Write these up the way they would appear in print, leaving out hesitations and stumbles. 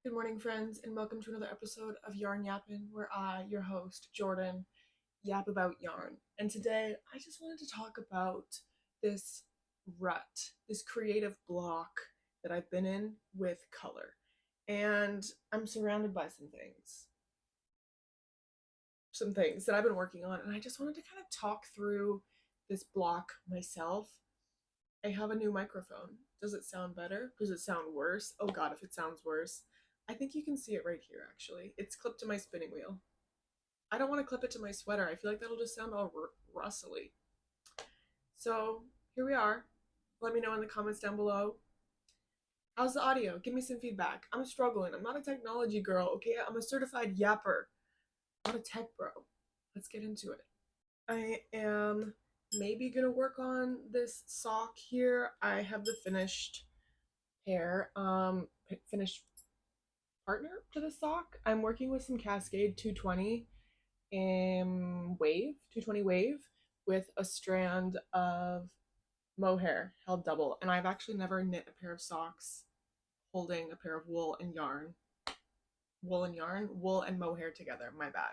Good morning, friends, and welcome to another episode of Yarn Yappin', where I, your host, Jordan, yap about yarn. And today, I just wanted to talk about this rut, this creative block that I've been in with color. And I'm surrounded by some things that I've been working on, and I just wanted to kind of talk through this block myself. I have a new microphone. Does it sound better? Does it sound worse? Oh god, if it sounds worse. I think you can see it right here, actually. It's clipped to my spinning wheel. I don't want to clip it to my sweater. I feel like that'll just sound all rustly. So, here we are. Let me know in the comments down below. How's the audio? Give me some feedback. I'm struggling. I'm not a technology girl, okay? I'm a certified yapper, not a tech bro. Let's get into it. I am maybe gonna work on this sock here. I have the finished pair, finished partner to the sock. I'm working with some Cascade 220 wave, 220 wave, with a strand of Mohair held double. And I've actually never knit a pair of socks holding a pair of wool and yarn. Wool and mohair together. My bad.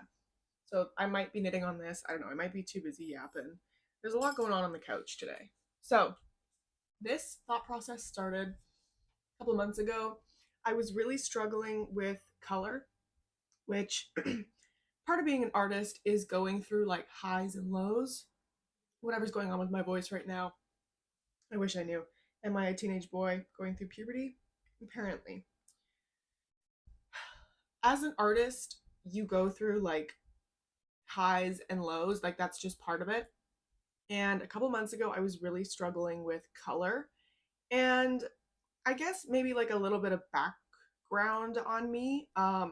So I might be knitting on this. I don't know. I might be too busy yapping. There's a lot going on the couch today. So this thought process started a couple months ago. I was really struggling with color, which part of being an artist is going through like highs and lows. Whatever's going on with my voice right now, I wish I knew. Am I a teenage boy going through puberty? Apparently. As an artist, you go through like highs and lows, like that's just part of it. And a couple months ago, I was really struggling with color. And I guess maybe like a little bit of background on me. I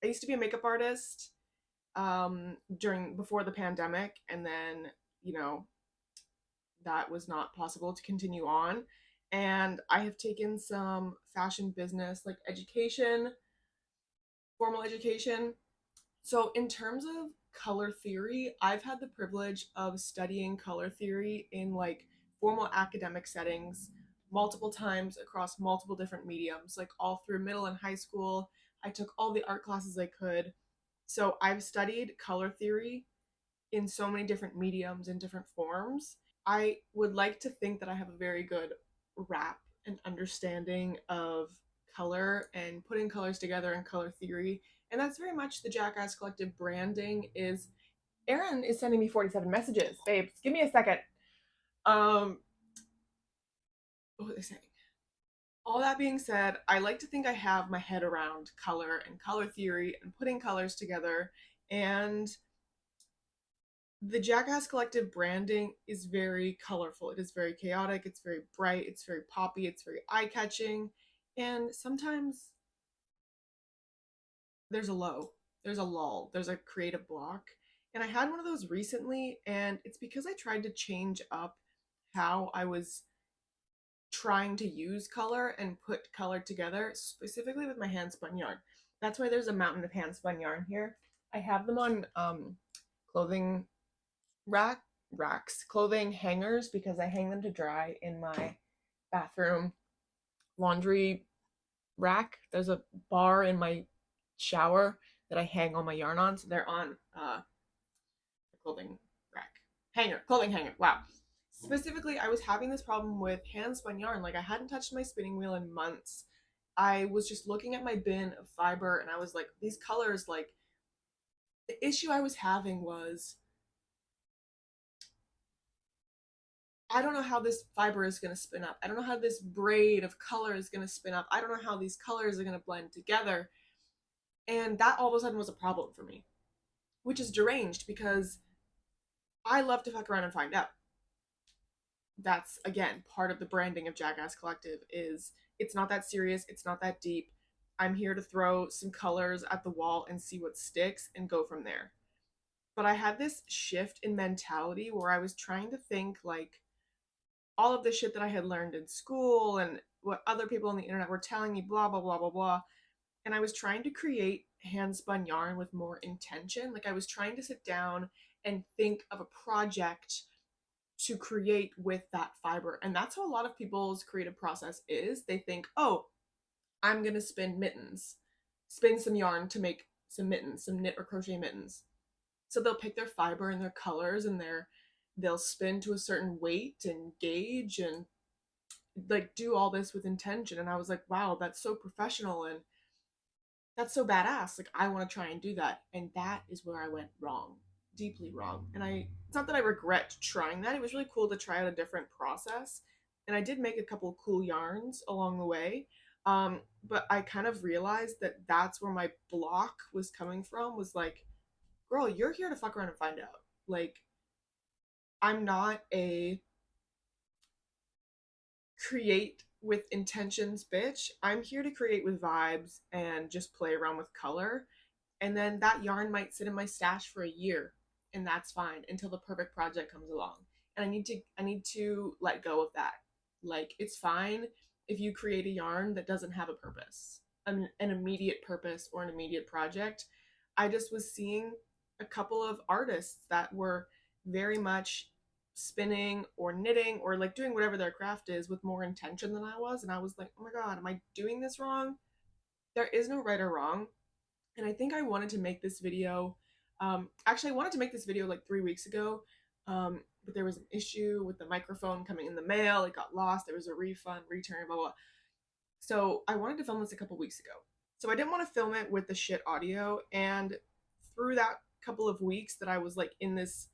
used to be a makeup artist before the pandemic, and then that was not possible to continue on. And I have taken some fashion business like education, formal education. So in terms of color theory, I've had the privilege of studying color theory in like formal academic settings multiple times across multiple different mediums, like all through middle and high school. I took all the art classes I could. So I've studied color theory in so many different mediums and different forms. I would like to think that I have a very good wrap and understanding of color and putting colors together and color theory. And that's very much the Jackass Collective branding is. Aaron is sending me 47 messages. Babes, give me a second. Um, what was I saying? All that being said, I like to think I have my head around color and color theory and putting colors together. And the Jackass Collective branding is very colorful. It is very chaotic. It's very bright. It's very poppy. It's very eye catching. And sometimes there's a low, there's a lull, there's a creative block. And I had one of those recently, and it's because I tried to change up how I was trying to use color and put color together, specifically with my handspun yarn. That's why there's a mountain of handspun yarn here. I have them on clothing clothing hangers, because I hang them to dry in my bathroom laundry rack. There's a bar in my shower that I hang all my yarn on, so they're on the clothing clothing hanger. Wow. Specifically, I was having this problem with hand spun yarn. Like, I hadn't touched my spinning wheel in months. I was just looking at my bin of fiber, and I was like, these colors, like, the issue I was having was I don't know how this fiber is going to spin up. I don't know how this braid of color is going to spin up. I don't know how these colors are going to blend together. And that all of a sudden was a problem for me, which is deranged because I love to fuck around and find out. That's, again, part of the branding of Jackass Collective is it's not that serious. It's not that deep. I'm here to throw some colors at the wall and see what sticks and go from there. But I had this shift in mentality where I was trying to think like, all of the shit that I had learned in school and what other people on the internet were telling me, blah, blah, blah, blah, blah. And I was trying to create hand spun yarn with more intention. Like, I was trying to sit down and think of a project to create with that fiber. And that's how a lot of people's creative process is. They think, oh, I'm gonna spin mittens, spin some yarn to make some mittens, some knit or crochet mittens. So they'll pick their fiber and their colors and they'll spin to a certain weight and gauge and like do all this with intention. And I was like, wow, that's so professional and that's so badass. Like I want to try and do that. And that is where I went wrong, deeply wrong. And it's not that I regret trying that. It was really cool to try out a different process. And I did make a couple of cool yarns along the way. But I kind of realized that that's where my block was coming from was like, girl, you're here to fuck around and find out. Like, I'm not a create with intentions bitch. I'm here to create with vibes and just play around with color. And then that yarn might sit in my stash for a year, and that's fine until the perfect project comes along. And I need to let go of that. Like it's fine if you create a yarn that doesn't have a purpose, an immediate purpose or an immediate project. I just was seeing a couple of artists that were very much spinning or knitting or like doing whatever their craft is with more intention than I was. And I was like, oh my God, am I doing this wrong? There is no right or wrong. And I think I wanted to make this video. Actually, I wanted to make this video like 3 weeks ago, but there was an issue with the microphone coming in the mail. It got lost. There was a refund, return, blah, blah. So I wanted to film this a couple weeks ago. So I didn't want to film it with the shit audio. And through that couple of weeks that I was like in this,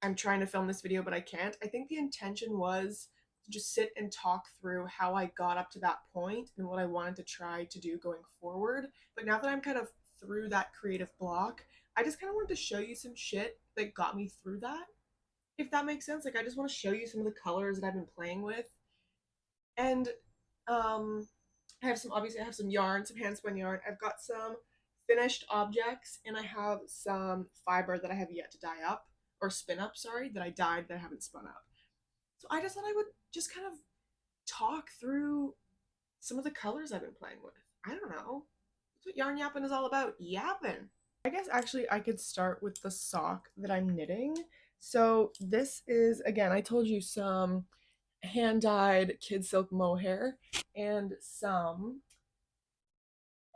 I'm trying to film this video, but I can't. I think the intention was to just sit and talk through how I got up to that point and what I wanted to try to do going forward. But now that I'm kind of through that creative block, I just kind of wanted to show you some shit that got me through that. If that makes sense. Like I just want to show you some of the colors that I've been playing with. And I have some yarn, some handspun yarn. I've got some finished objects and I have some fiber that I have yet to dye up or spin up, sorry, that I dyed that I haven't spun up. So I just thought I would just kind of talk through some of the colors I've been playing with. I don't know. That's what yarn yapping is all about. Yapping. I guess actually I could start with the sock that I'm knitting. So this is, again, I told you some hand-dyed kid silk mohair and some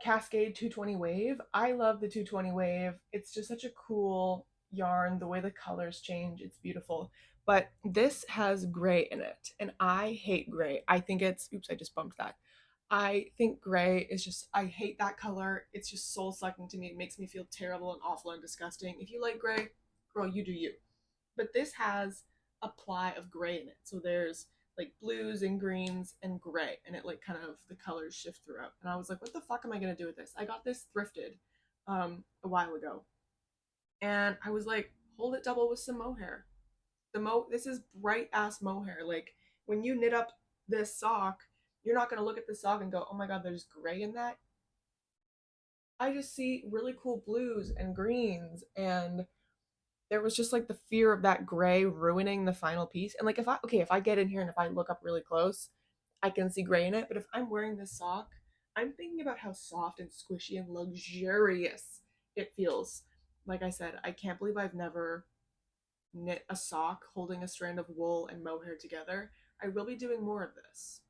Cascade 220 wave. I love the 220 wave. It's just such a cool yarn. The way the colors change, it's beautiful. But this has gray in it, and I hate gray. I think it's, oops, I just bumped that. I think gray is just, I hate that color. It's just soul sucking to me. It makes me feel terrible and awful and disgusting. If you like gray, girl, you do you. But this has a ply of gray in it. So there's like blues and greens and gray, and it like kind of the colors shift throughout. And I was like, what the fuck am I gonna do with this? I got this thrifted a while ago, and I was like, hold it double with some mohair. This is bright ass mohair. Like when you knit up this sock, you're not gonna look at the sock and go, oh my god, there's gray in that. I just see really cool blues and greens, and there was just like the fear of that gray ruining the final piece. And like if I get in here and if I look up really close, I can see gray in it. But if I'm wearing this sock, I'm thinking about how soft and squishy and luxurious it feels. Like I said, I can't believe I've never knit a sock holding a strand of wool and mohair together. I will be doing more of this.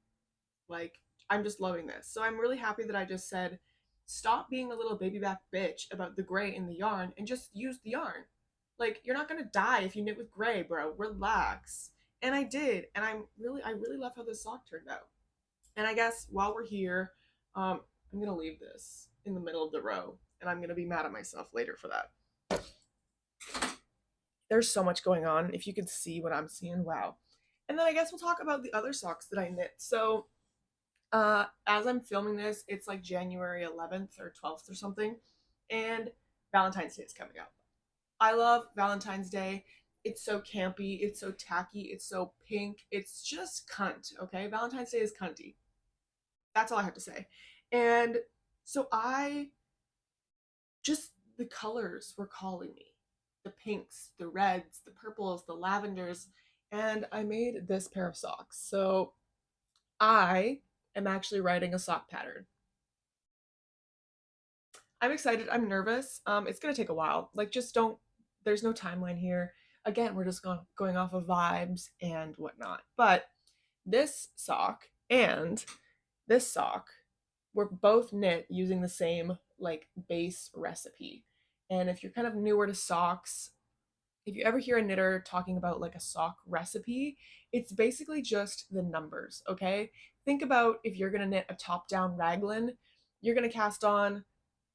Like, I'm just loving this. So I'm really happy that I just said, stop being a little baby back bitch about the gray in the yarn and just use the yarn. Like, you're not gonna die if you knit with gray, bro. Relax. And I did, and I really love how this sock turned out. And I guess while we're here, I'm gonna leave this in the middle of the row, and I'm gonna be mad at myself later for that. There's so much going on. If you could see what I'm seeing, wow. And then I guess we'll talk about the other socks that I knit. So as I'm filming this, it's like January 11th or 12th or something, and Valentine's Day is coming up. I love Valentine's Day. It's so campy, it's so tacky, it's so pink, it's just cunt, okay? Valentine's Day is cunty. That's all I have to say. And so the colors were calling me. The pinks, the reds, the purples, the lavenders, and I made this pair of socks. So I am actually writing a sock pattern. I'm excited. I'm nervous. It's gonna take a while. Like, just don't. There's no timeline here. Again, we're just going off of vibes and whatnot. But this sock and this sock we're both knit using the same like base recipe. And if you're kind of newer to socks, if you ever hear a knitter talking about like a sock recipe, it's basically just the numbers, okay? Think about if you're gonna knit a top-down raglan, you're gonna cast on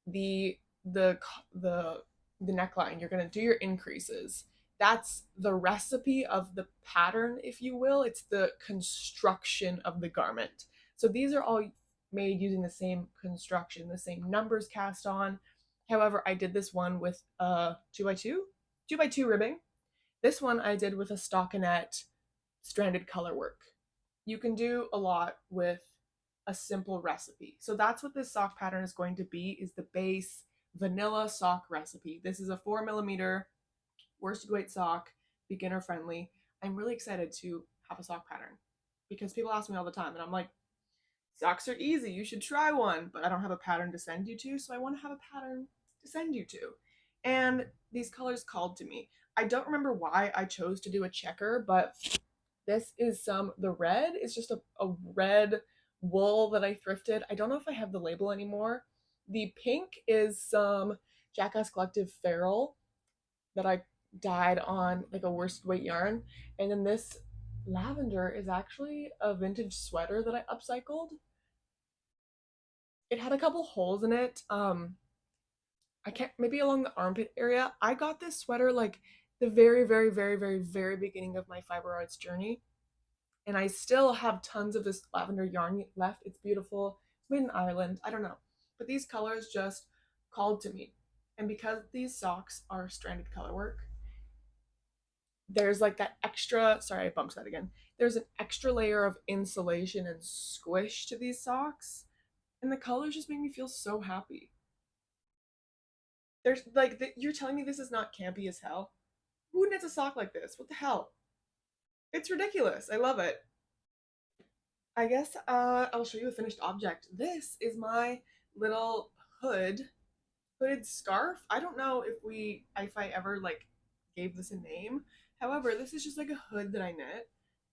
the the the the neckline. You're gonna do your increases. That's the recipe of the pattern, if you will. It's the construction of the garment. So these are all made using the same construction, the same numbers cast on. However, I did this one with a 2x2, 2x2 ribbing. This one I did with a stockinette stranded color work. You can do a lot with a simple recipe. So that's what this sock pattern is going to be, is the base vanilla sock recipe. This is a 4mm worsted weight sock, beginner friendly. I'm really excited to have a sock pattern because people ask me all the time and I'm like, socks are easy, you should try one, but I don't have a pattern to send you to, so I want to have a pattern to send you to. And these colors called to me. I don't remember why I chose to do a checker, but this is the red is just a red wool that I thrifted. I don't know if I have the label anymore. The pink is some Jackass Collective Feral that I dyed on like a worsted weight yarn. And then this lavender is actually a vintage sweater that I upcycled. It had a couple holes in it. I can't, maybe along the armpit area. I got this sweater like the very, very, very, very, very beginning of my fiber arts journey. And I still have tons of this lavender yarn left. It's beautiful. It's made in Ireland. I don't know. But these colors just called to me. And because these socks are stranded color work, there's like that extra, sorry, I bumped that again. There's an extra layer of insulation and squish to these socks. And the colors just make me feel so happy. There's like, you're telling me this is not campy as hell? Who knits a sock like this? What the hell? It's ridiculous. I love it. I guess I'll show you a finished object. This is my little hooded scarf. I don't know if I ever like gave this a name. However, this is just like a hood that I knit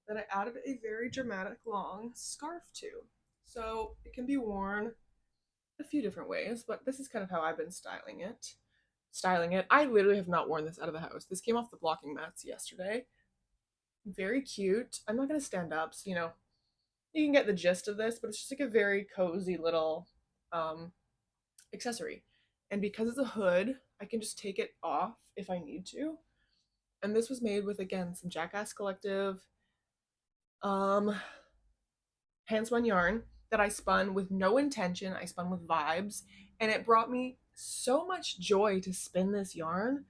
that I added a very dramatic long scarf to. So it can be worn a few different ways, but this is kind of how I've been styling it. I literally have not worn this out of the house. This came off the blocking mats yesterday. Very cute. I'm not gonna stand up, so you can get the gist of this, but it's just like a very cozy little um, accessory. And because it's a hood, I can just take it off if I need to. And this was made with, again, some Jackass Collective um, handspun yarn that I spun with no intention. I spun with vibes. And it brought me so much joy to spin this yarn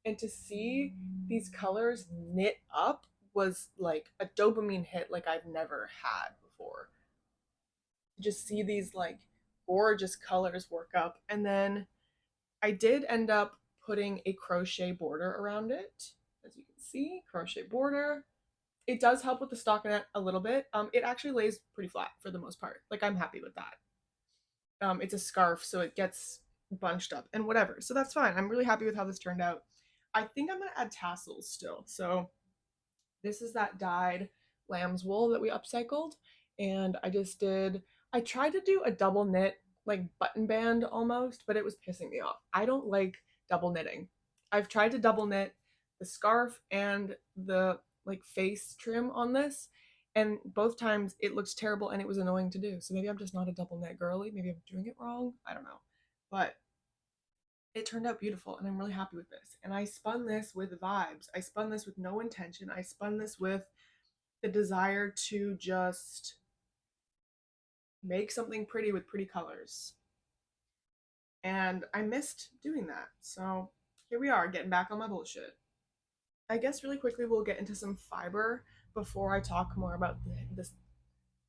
and to see these colors knit up was like a dopamine hit like I've never had before. Just see these like gorgeous colors work up. And then I did end up putting a crochet border around it. As you can see, crochet border. It does help with the stockinette a little bit. It actually lays pretty flat for the most part. Like I'm happy with that. It's a scarf, so it gets bunched up and whatever. So that's fine. I'm really happy with how this turned out. I think I'm gonna add tassels still. So this is that dyed lamb's wool that we upcycled. And I tried to do a double knit, like button band almost, but it was pissing me off. I don't like double knitting. I've tried to double knit the scarf and the like face trim on this, and both times it looks terrible and it was annoying to do. So maybe I'm just not a double knit girly. Maybe I'm doing it wrong. I don't know. But it turned out beautiful and I'm really happy with this. And I spun this with vibes. I spun this with no intention. I spun this with the desire to just make something pretty with pretty colors. And I missed doing that. So here we are, getting back on my bullshit. I guess really quickly we'll get into some fiber before I talk more about this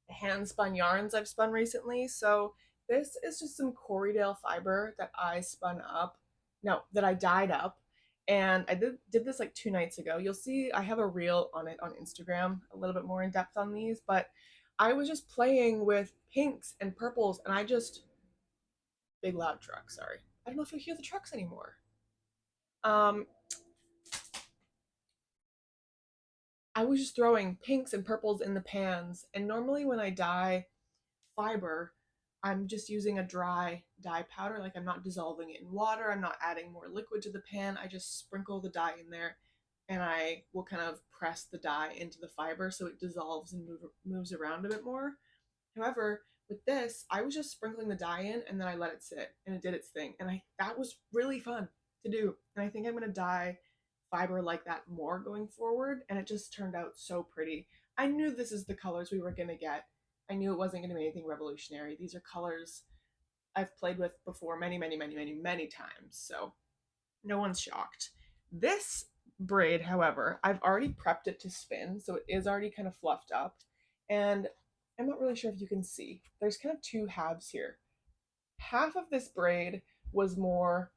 hand spun yarns I've spun recently. So this is just some Corriedale fiber that I spun up. No, that I dyed up. And I did this like 2 nights ago. You'll see I have a reel on it on Instagram, a little bit more in depth on these, but I was just playing with pinks and purples and big loud truck, sorry. I don't know if you'll hear the trucks anymore. I was just throwing pinks and purples in the pans, and normally when I dye fiber, I'm just using a dry dye powder. Like I'm not dissolving it in water. I'm not adding more liquid to the pan. I just sprinkle the dye in there and I will kind of press the dye into the fiber so it dissolves and moves around a bit more. However, with this, I was just sprinkling the dye in and then I let it sit and it did its thing. And that was really fun to do. And I think I'm gonna dye fiber like that more going forward. And it just turned out so pretty. I knew this is the colors we were gonna get. I knew it wasn't gonna be anything revolutionary. These are colors I've played with before many times. So no one's shocked. This braid, however, I've already prepped it to spin, so it is already kind of fluffed up. And I'm not really sure if you can see. There's kind of two halves here. Half of this braid was more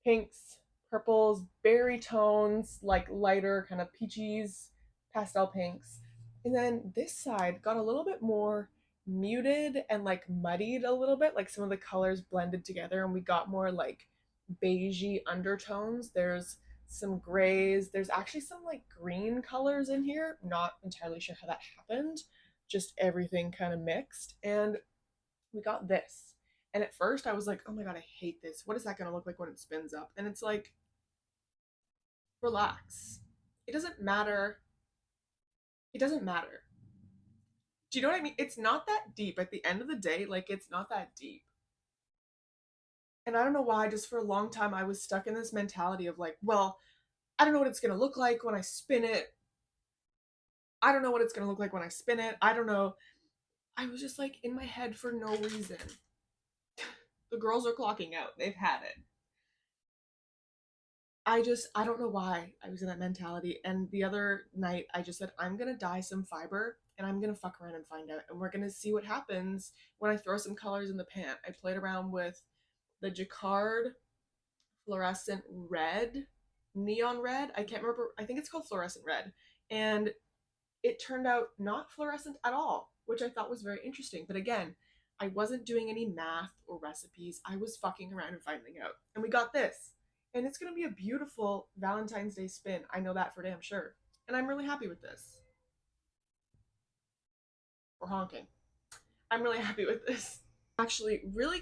pinks, purples, berry tones, like lighter kind of peaches, pastel pinks. And then this side got a little bit more muted and like muddied a little bit, like some of the colors blended together and we got more like beigey undertones. There's some grays. There's actually some like green colors in here. Not entirely sure how that happened. Just everything kind of mixed. And we got this. And at first I was like, oh my God, I hate this. What is that going to look like when it spins up? And it's like, relax. It doesn't matter. It doesn't matter. Do you know what I mean? It's not that deep at the end of the day. Like, it's not that deep. And I don't know why, just for a long time, I was stuck in this mentality of like, well, I don't know what it's going to look like when I spin it. I don't know what it's going to look like when I spin it. I don't know. I was just like in my head for no reason. The girls are clocking out. They've had it. I don't know why I was in that mentality. And the other night, I just said, I'm going to dye some fiber and I'm going to fuck around and find out. And we're going to see what happens when I throw some colors in the pan. I played around with the Jacquard fluorescent red, neon red. I can't remember. I think it's called fluorescent red. And it turned out not fluorescent at all, which I thought was very interesting. But again, I wasn't doing any math or recipes. I was fucking around and finding out. And we got this. And it's going to be a beautiful Valentine's Day spin. I know that for damn sure. And I'm really happy with this. We're honking. I'm really happy with this. Actually, really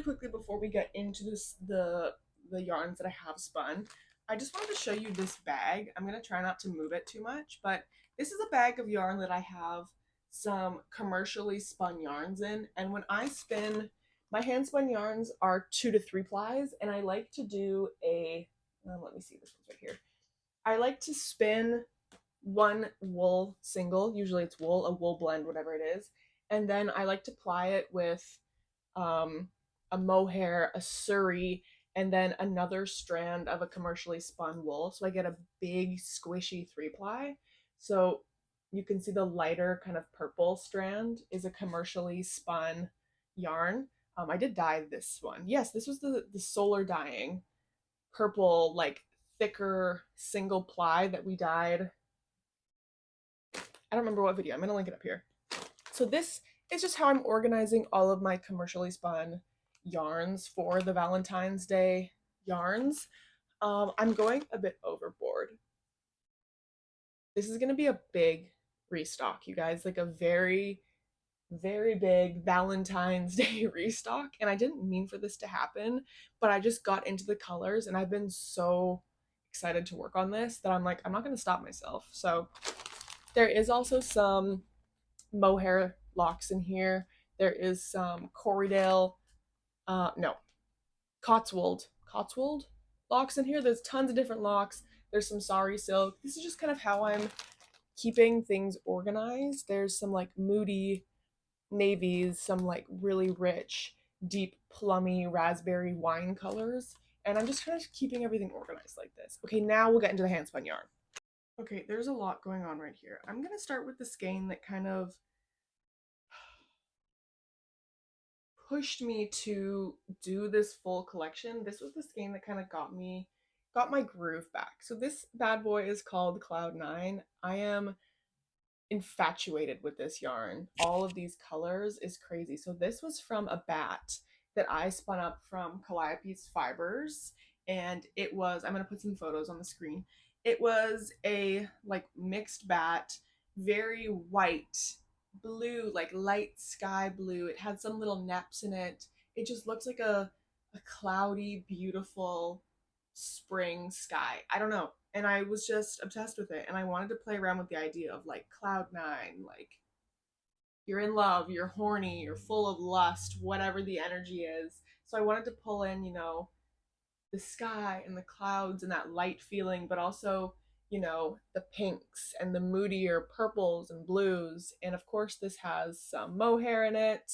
quickly before we get into the yarns that I have spun, I just wanted to show you this bag. I'm gonna try not to move it too much, but this is a bag of yarn that I have some commercially spun yarns in. And when I spin, my hand spun yarns are 2 to 3 plies, and I like to do let me see, this one's right here. I like to spin one wool single, usually it's wool, a wool blend, whatever it is, and then I like to ply it with a mohair, a surrey, and then another strand of a commercially spun wool. So I get a big squishy 3-ply. So you can see the lighter kind of purple strand is a commercially spun yarn. I did dye this one. Yes, this was the solar dyeing purple, like thicker single ply that we dyed. I don't remember what video. I'm going to link it up here. So this is just how I'm organizing all of my commercially spun yarns for the Valentine's Day yarns. I'm going a bit overboard. This is going to be a big restock, you guys, like a very, very big Valentine's Day restock. And I didn't mean for this to happen, but I just got into the colors and I've been so excited to work on this that I'm like, I'm not going to stop myself. So there is also some mohair locks in here. There is some Cotswold locks in here. There's tons of different locks. There's some sari silk. This is just kind of how I'm keeping things organized. There's some like moody navies, some like really rich, deep, plummy raspberry wine colors. And I'm just kind of keeping everything organized like this. Okay, now we'll get into the handspun yarn. Okay, there's a lot going on right here. I'm gonna start with the skein that kind of pushed me to do this full collection. This was the skein that kind of got my groove back. So this bad boy is called Cloud 9. I am infatuated with this yarn. All of these colors is crazy. So this was from a bat that I spun up from Calliope's fibers, and it was, I'm going to put some photos on the screen. It was a like mixed bat, very white, blue, like light sky blue. It had some little neps in it. It just looks like a cloudy, beautiful spring sky. I don't know. And I was just obsessed with it. And I wanted to play around with the idea of like cloud9, like you're in love, you're horny, you're full of lust, whatever the energy is. So I wanted to pull in, the sky and the clouds and that light feeling, but also, the pinks and the moodier purples and blues. And of course, this has some mohair in it.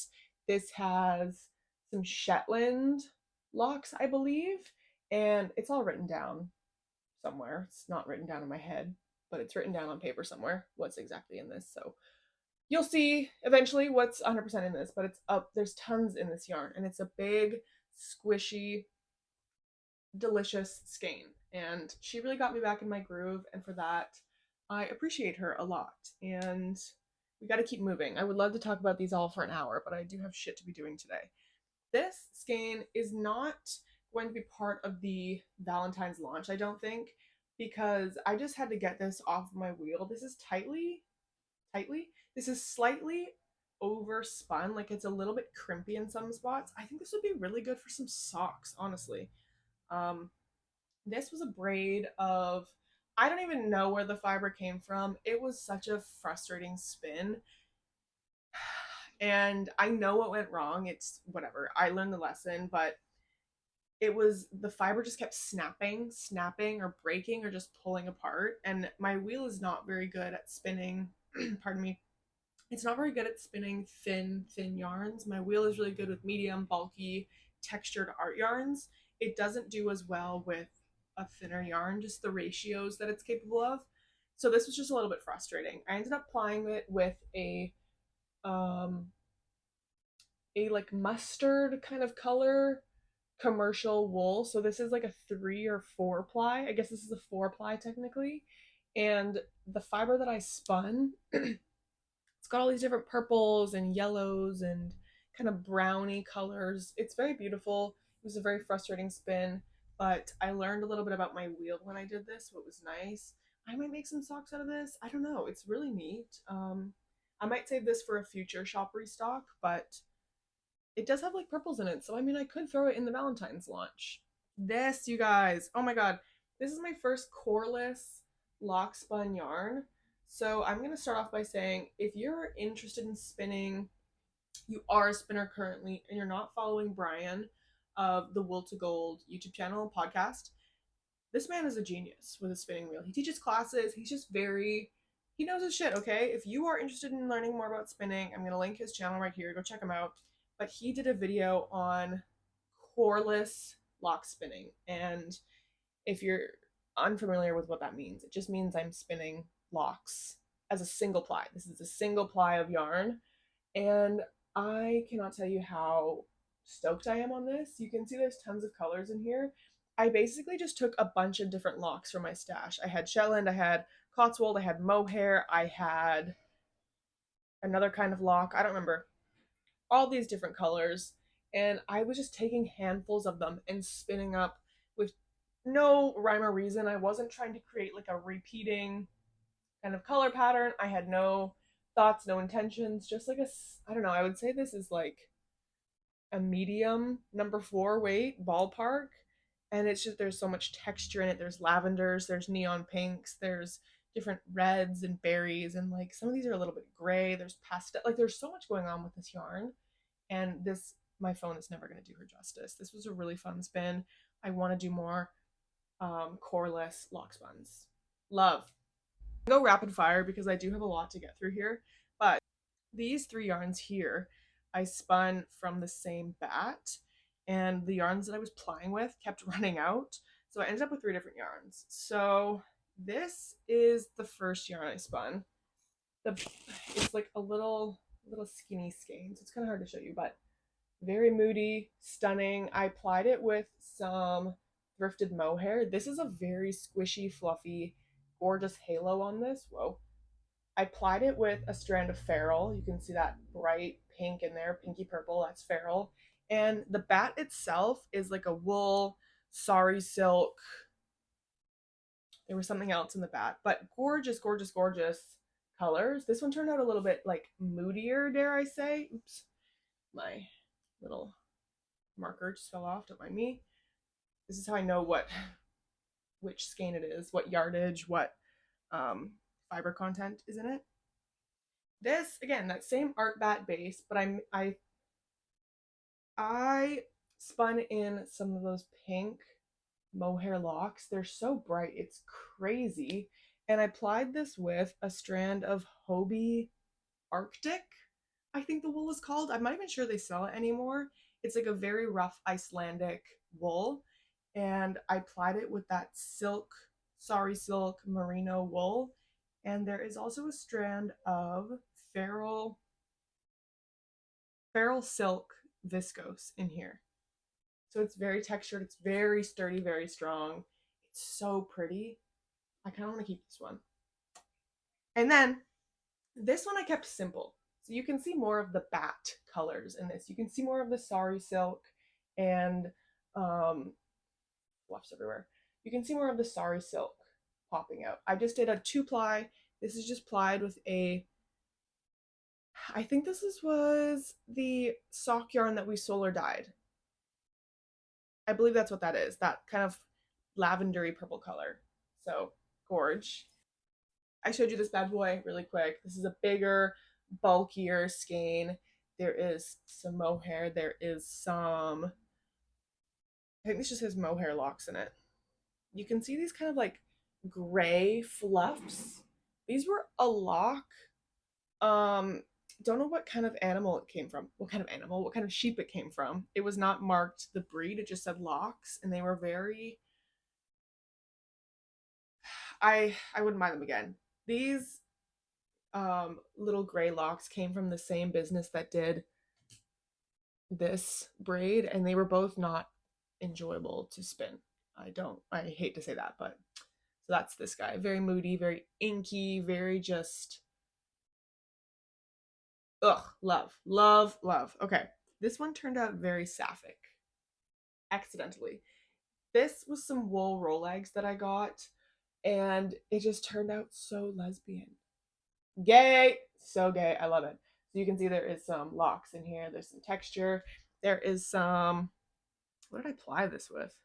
This has some Shetland locks, I believe. And it's all written down somewhere. It's not written down in my head, but it's written down on paper somewhere what's exactly in this. So you'll see eventually what's 100% in this, but it's up. There's tons in this yarn, and it's a big, squishy, delicious skein. And she really got me back in my groove, and for that, I appreciate her a lot. And we got to keep moving. I would love to talk about these all for an hour, but I do have shit to be doing today. This skein is not going to be part of the Valentine's launch, I don't think, because I just had to get this off my wheel. This is tightly. This is slightly over spun, like it's a little bit crimpy in some spots. I think this would be really good for some socks, honestly. Um, this was a braid of, I don't even know where the fiber came from. It was such a frustrating spin. And I know what went wrong. It's whatever. I learned the lesson, but the fiber just kept snapping or breaking or just pulling apart. And my wheel is not very good at spinning, pardon me. It's not very good at spinning thin yarns. My wheel is really good with medium, bulky, textured art yarns. It doesn't do as well with a thinner yarn, just the ratios that it's capable of. So this was just a little bit frustrating. I ended up applying it with um a like mustard kind of color commercial wool. So this is like a 3 or 4 ply. I guess this is a 4 ply technically. And the fiber that I spun, it's got all these different purples and yellows and kind of browny colors. It's very beautiful. It was a very frustrating spin, but I learned a little bit about my wheel when I did this, so it was nice. I might make some socks out of this. I don't know. It's really neat. I might save this for a future shop restock, but it does have like purples in it, so I mean, I could throw it in the Valentine's launch. This, you guys, oh my god, this is my first Coreless Lock spun yarn. So I'm gonna start off by saying, if you're interested in spinning, you are a spinner currently, and you're not following Brian of the Wool to Gold YouTube channel and podcast, this man is a genius with a spinning wheel. He teaches classes. He knows his shit, okay? If you are interested in learning more about spinning, I'm going to link his channel right here. Go check him out. But he did a video on Coreless Lock spinning. And if you're unfamiliar with what that means, it just means I'm spinning locks as a single ply. This is a single ply of yarn. And I cannot tell you how stoked I am on this. You can see there's tons of colors in here. I basically just took a bunch of different locks from my stash. I had Shetland, I had Cotswold, I had Mohair, I had another kind of lock. I don't remember. All these different colors. And I was just taking handfuls of them and spinning up with no rhyme or reason. I wasn't trying to create like a repeating kind of color pattern. I had no thoughts, no intentions, just like I don't know, I would say this is like a medium number 4 weight ballpark. And it's just, there's so much texture in it. There's lavenders, there's neon pinks, there's different reds and berries, and like some of these are a little bit gray. There's pastel, like there's so much going on with this yarn. And this, my phone is never going to do her justice. This was a really fun spin. I want to do more Coreless lock spuns. Love. I'll go rapid fire because I do have a lot to get through here. But these 3 yarns here, I spun from the same bat, and the yarns that I was plying with kept running out. So I ended up with 3 different yarns. So this is the first yarn I spun. It's like a little skinny skein, so it's kind of hard to show you, but very moody, stunning. I applied it with some thrifted mohair. This is a very squishy, fluffy, gorgeous halo on this. Whoa. I applied it with a strand of ferrule. You can see that bright pink in there, pinky purple, that's ferrule. And the bat itself is like a wool, sari silk. There was something else in the bat, but gorgeous, gorgeous, gorgeous colors. This one turned out a little bit like moodier, dare I say. Oops, my little marker just fell off, don't mind me. This is how I know which skein it is, what yardage, what fiber content is in it. This, again, that same art bat base, but I spun in some of those pink mohair locks. They're so bright, it's crazy. And I applied this with a strand of Hobie Arctic, I think the wool is called. I'm not even sure they sell it anymore. It's like a very rough Icelandic wool. And I applied it with that silk, sari silk merino wool. And there is also a strand of feral silk viscose in here. So it's very textured, it's very sturdy, very strong. It's so pretty. I kind of want to keep this one. And then this one I kept simple. So you can see more of the bat colors in this. You can see more of the sari silk and fluffs everywhere. You can see more of the sari silk popping out. I just did a 2-ply. This is just plied with a, I think was the sock yarn that we solar dyed. I believe that's what that is. That kind of lavendery purple color. So gorge. I showed you this bad boy really quick. This is a bigger, bulkier skein. There is some mohair. There is some, I think this just has mohair locks in it. You can see these kind of like gray fluffs. These were a lock. Don't know what kind of animal it came from. What kind of sheep it came from. It was not marked the breed. It just said locks, and they were very, I wouldn't buy them again. These little gray locks came from the same business that did this braid, and they were both not enjoyable to spin. I hate to say that, but so that's this guy. Very moody, very inky, very just, ugh, love. Okay, this one turned out very sapphic, accidentally. This was some wool Rolex that I got, and it just turned out so lesbian. Gay, so gay. I love it. So you can see there is some locks in here. There's some texture. There is some, what did I apply this with?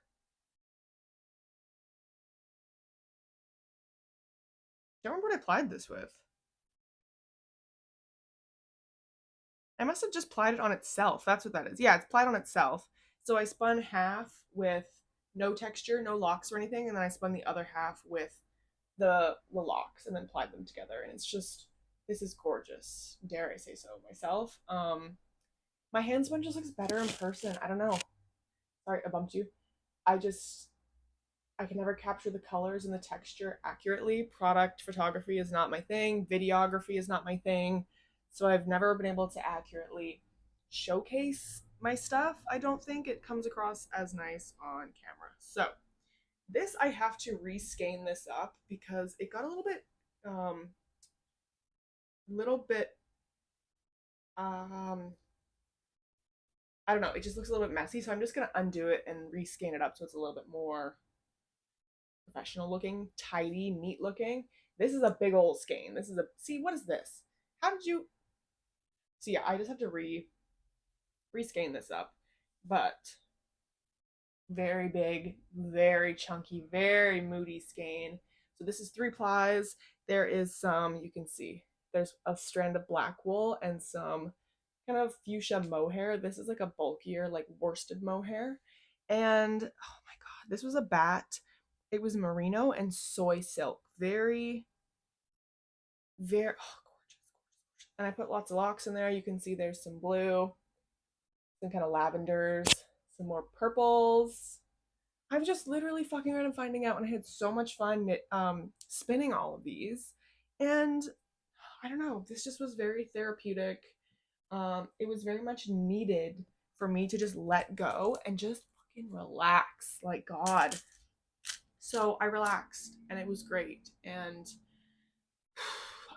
Don't remember what I applied this with. I must have just plied it on itself. That's what that is. Yeah, it's plied on itself. So I spun half with no texture, no locks or anything, and then I spun the other half with the locks and then plied them together. And it's just, this is gorgeous. Dare I say so myself. My handspun just looks better in person. I don't know. Sorry, I bumped you. I can never capture the colors and the texture accurately. Product photography is not my thing. Videography is not my thing. So I've never been able to accurately showcase my stuff. I don't think it comes across as nice on camera. So this, I have to reskein this up because it got a little bit I don't know, it just looks a little bit messy. So I'm just gonna undo it and reskein it up so it's a little bit more professional looking, tidy, neat looking. This is a big old skein. This is a, see, what is this? How did you, so yeah, I just have to reskein this up, but very big, very chunky, very moody skein. So this is 3 plies. There is some, you can see, there's a strand of black wool and some kind of fuchsia mohair. This is like a bulkier, like worsted mohair. And oh my god, this was a bat. It was merino and soy silk. Very, very, oh, gorgeous. And I put lots of locks in there. You can see there's some blue, some kind of lavenders, some more purples. I'm just literally fucking around and finding out, and I had so much fun spinning all of these. And I don't know, this just was very therapeutic. It was very much needed for me to just let go and just fucking relax, like God. So I relaxed and it was great. And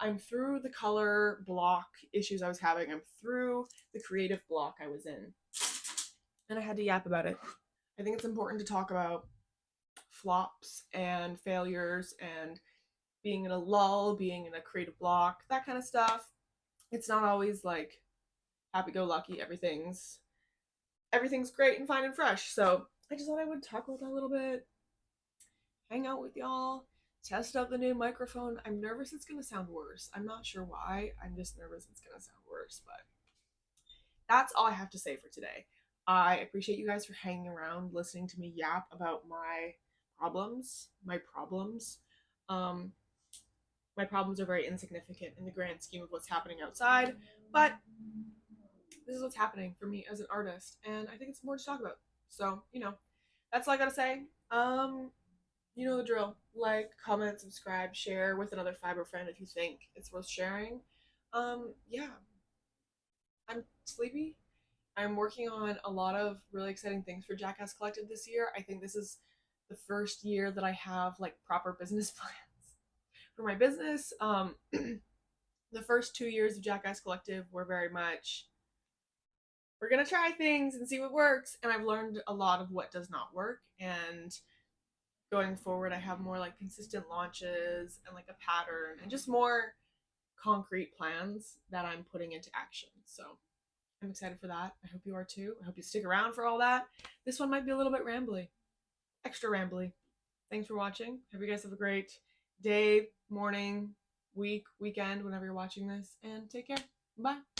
I'm through the color block issues I was having. I'm through the creative block I was in. And I had to yap about it. I think it's important to talk about flops and failures and being in a lull, being in a creative block, that kind of stuff. It's not always like happy go lucky, everything's great and fine and fresh. So I just thought I would talk about that a little bit, hang out with y'all, test out the new microphone. I'm nervous it's gonna sound worse. I'm not sure why. I'm just nervous it's gonna sound worse, but that's all I have to say for today. I appreciate you guys for hanging around, listening to me yap about my problems. Um, my problems are very insignificant in the grand scheme of what's happening outside, but this is what's happening for me as an artist, and I think it's more to talk about. So, that's all I gotta say. You know the drill. Like, comment, subscribe, share with another fiber friend if you think it's worth sharing. Yeah, I'm sleepy. I'm working on a lot of really exciting things for Jackass Collective this year. I think this is the first year that I have like proper business plans for my business. The first 2 years of Jackass Collective were very much we're gonna try things and see what works, and I've learned a lot of what does not work. And going forward, I have more like consistent launches and like a pattern and just more concrete plans that I'm putting into action. So I'm excited for that. I hope you are too. I hope you stick around for all that. This one might be a little bit rambly, extra rambly. Thanks for watching. Hope you guys have a great day, morning, week, weekend, whenever you're watching this, and take care. Bye.